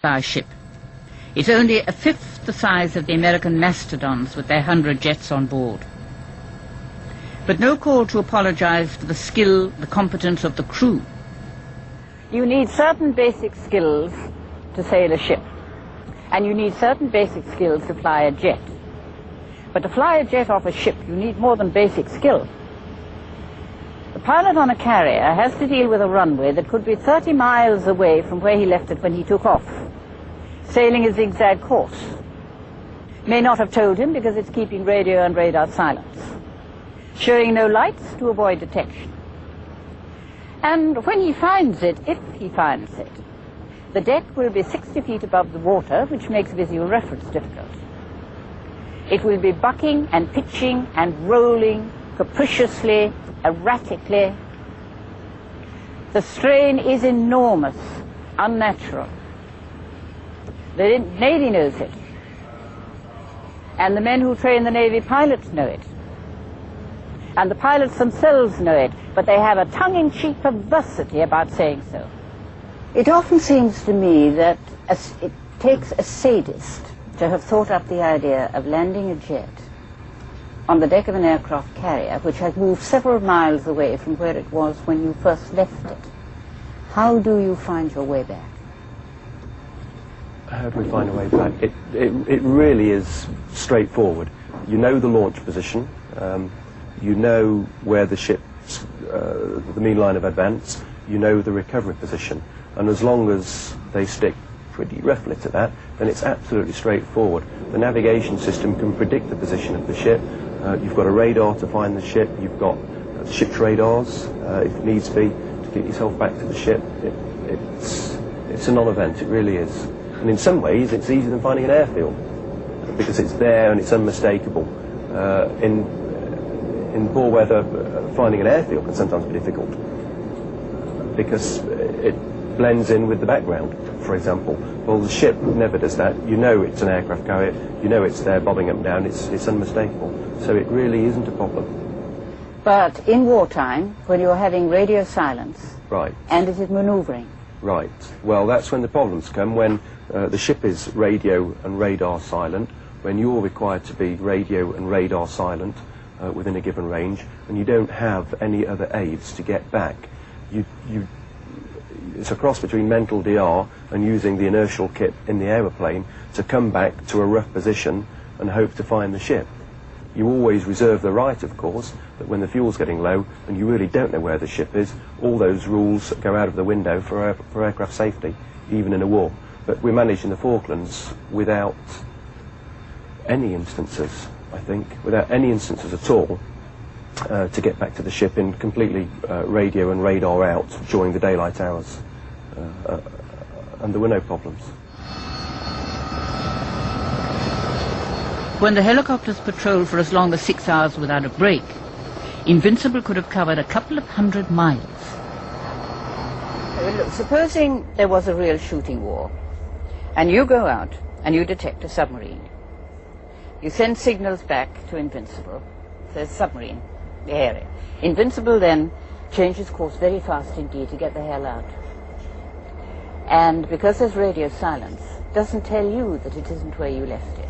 by ship. It's only a fifth the size of the American mastodons with their 100 jets on board. But no call to apologize for the skill, the competence of the crew. You need certain basic skills to sail a ship, and you need certain basic skills to fly a jet. But to fly a jet off a ship, you need more than basic skill. The pilot on a carrier has to deal with a runway that could be 30 miles away from where he left it when he took off, sailing a zigzag course. May not have told him because it's keeping radio and radar silence, showing no lights to avoid detection. And when he finds it, if he finds it, the deck will be 60 feet above the water, which makes visual reference difficult. It will be bucking and pitching and rolling capriciously, erratically. The strain is enormous, unnatural. The Navy knows it, and the men who train the Navy pilots know it, and the pilots themselves know it, but they have a tongue-in-cheek perversity about saying so. It often seems to me that it takes a sadist to have thought up the idea of landing a jet on the deck of an aircraft carrier which has moved several miles away from where it was when you first left it. How do you find your way back? How do we find a way back? It really is straightforward. You know the launch position, you know where the ship's, the mean line of advance, you know the recovery position, and as long as they stick pretty roughly to that, then it's absolutely straightforward. The navigation system can predict the position of the ship. You've got a radar to find the ship, you've got ship's radars, if it needs be, to get yourself back to the ship. It's a non-event, it really is. And in some ways it's easier than finding an airfield, because it's there and it's unmistakable. In poor weather, finding an airfield can sometimes be difficult, because it blends in with the background, for example. Well, the ship never does that. You know it's an aircraft carrier, you know it's there bobbing up and down, it's unmistakable. So it really isn't a problem. But in wartime, when you're having radio silence, right, and it is manoeuvring. Right. Well, that's when the problems come, when the ship is radio and radar silent, when you're required to be radio and radar silent within a given range, and you don't have any other aids to get back. It's a cross between mental DR and using the inertial kit in the aeroplane to come back to a rough position and hope to find the ship. You always reserve the right, of course, that when the fuel's getting low and you really don't know where the ship is, all those rules go out of the window for aircraft safety, even in a war. But we managed in the Falklands without any instances, I think, without any instances at all, to get back to the ship in completely radio and radar out during the daylight hours. And there were no problems. When the helicopters patrolled for as long as 6 hours without a break, Invincible could have covered a couple of 100 miles. Look, supposing there was a real shooting war, and you go out and you detect a submarine. You send signals back to Invincible. There's a submarine, the area. Invincible then changes course very fast indeed to get the hell out. And because there's radio silence, doesn't tell you that it isn't where you left it.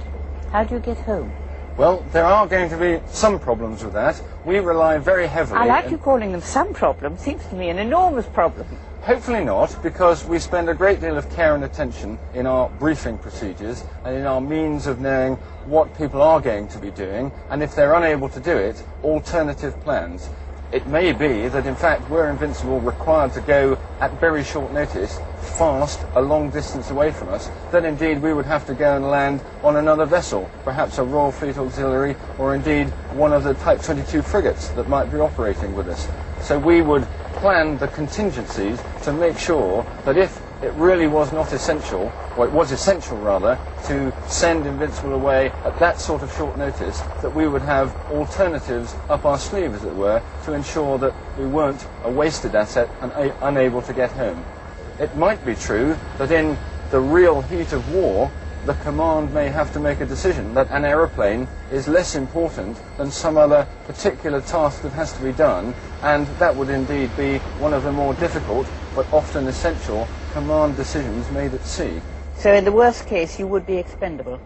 How do you get home? Well, there are going to be some problems with that. We rely very heavily... I like you calling them some problem. Seems to me an enormous problem. Hopefully not, because we spend a great deal of care and attention in our briefing procedures and in our means of knowing what people are going to be doing, and if they're unable to do it, alternative plans. It may be that, in fact, we're Invincible required to go at very short notice, fast, a long distance away from us, then indeed we would have to go and land on another vessel, perhaps a Royal Fleet Auxiliary, or indeed one of the Type 22 frigates that might be operating with us. So we would plan the contingencies to make sure that if it really was not essential, or it was essential rather, to send Invincible away at that sort of short notice, that we would have alternatives up our sleeve, as it were, to ensure that we weren't a wasted asset and unable to get home. It might be true that in the real heat of war, the command may have to make a decision that an aeroplane is less important than some other particular task that has to be done, and that would indeed be one of the more difficult but often essential command decisions made at sea. So in the worst case, you would be expendable?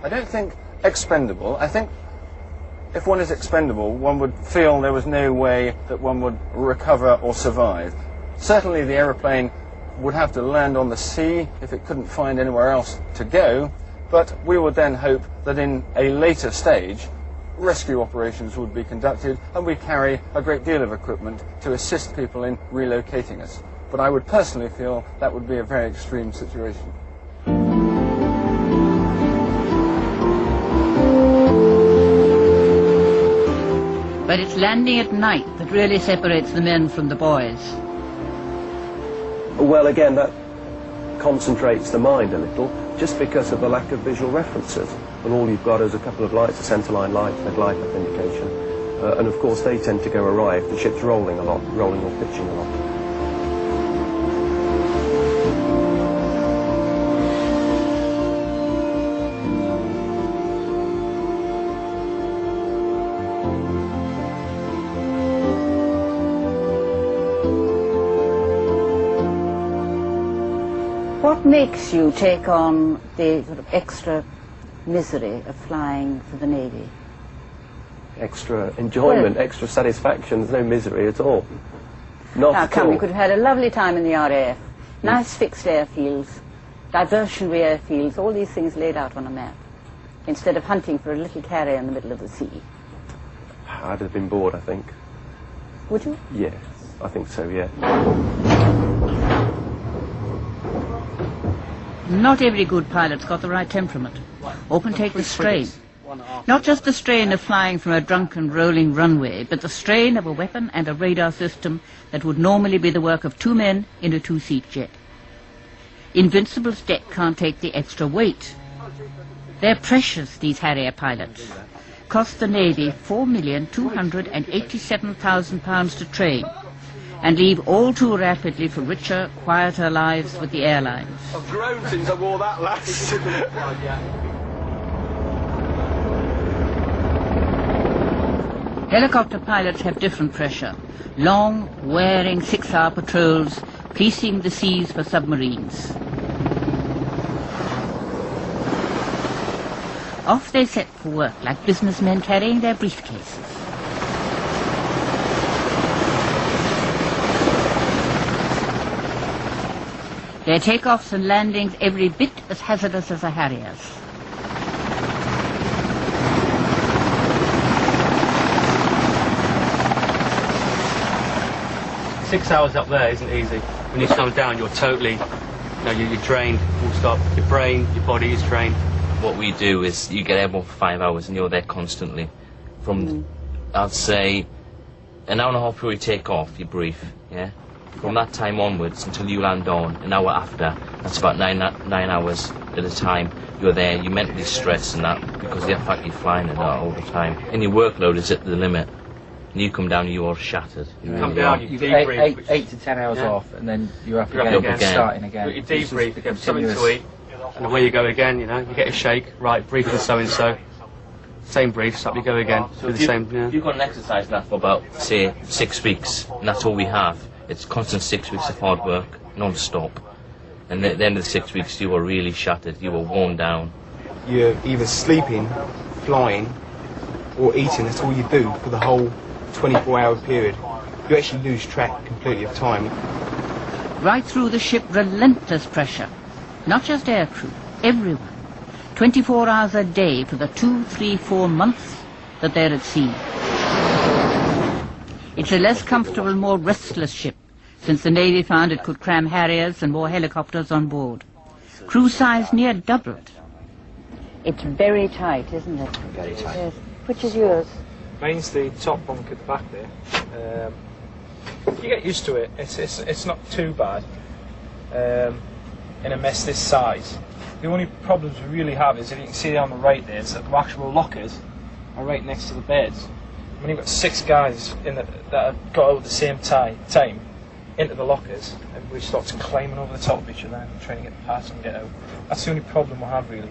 I don't think expendable. I think if one is expendable, one would feel there was no way that one would recover or survive. Certainly the aeroplane would have to land on the sea if it couldn't find anywhere else to go, but we would then hope that in a later stage, rescue operations would be conducted and we carry a great deal of equipment to assist people in relocating us. But I would personally feel that would be a very extreme situation. But it's landing at night that really separates the men from the boys. Well, again, that concentrates the mind a little, just because of the lack of visual references. And all you've got is a couple of lights, a centerline light, a glide path indication. And of course, they tend to go awry if the ship's rolling a lot, rolling or pitching a lot. What makes you take on the sort of extra misery of flying for the Navy? Extra enjoyment, extra satisfaction, there's no misery at all. Not Now at come, all. you could have had a lovely time in the RAF. Nice fixed airfields, diversionary airfields, all these things laid out on a map, instead of hunting for a little carrier in the middle of the sea. I'd have been bored, I think. Would you? Yes, I think so, yeah. Not every good pilot's got the right temperament. Often take the strain. Not just the strain of flying from a drunken rolling runway, but the strain of a weapon and a radar system that would normally be the work of 2 men in a 2-seat jet. Invincible's deck can't take the extra weight. They're precious, these Harrier pilots. Cost the Navy £4,287,000 to train, and leave all too rapidly for richer, quieter lives with the airlines. I've grown since I wore that last. Helicopter pilots have different pressure. Long, wearing 6-hour patrols, policing the seas for submarines. Off they set for work like businessmen carrying their briefcases. Their takeoffs and landings every bit as hazardous as a Harrier's. Six hours up there isn't easy. When you slow down, you're totally, you're drained, full stop. Your brain, your body is drained. What we do is you get airborne for 5 hours and you're there constantly. From, I'd say, an hour and a half before you take off, you brief, yeah? From that time onwards until you land on, an hour after, that's about nine hours at a time. You're there, you're mentally stressed and that, because the fact you're flying and that all the time. And your workload is at the limit. And you come down, you are shattered. You come down, you get debrief. 8 to 10 hours off, and then you're up You're again, up again. starting again. You debrief, you get something to continuous. eat, and away you go again, you get a shake, right, brief with so-and-so. Same briefs, up you go again, do the same, If you've got an exercise now for about, say, 6 weeks, and that's all we have, it's constant 6 weeks of hard work, non-stop. And at the end of the 6 weeks, you are really shattered, you are worn down. You're either sleeping, flying, or eating. That's all you do for the whole 24-hour period. You actually lose track completely of time. Right through the ship, relentless pressure. Not just aircrew, everyone. 24 hours a day for the 2, 3, 4 months that they're at sea. It's a less comfortable, more restless ship, since the Navy found it could cram Harriers and more helicopters on board. Crew size near doubled. It's very tight, isn't it? Very tight. Yes. Which is yours? Mine's the top bunk at the back there. You get used to it. It's not too bad in a mess this size. The only problems we really have is, if you can see on the right there, is that the actual lockers are right next to the beds. When you've got 6 guys that have got out at the same time into the lockers, everybody starts climbing over the top of each other and trying to get past and get out. That's the only problem we have, really.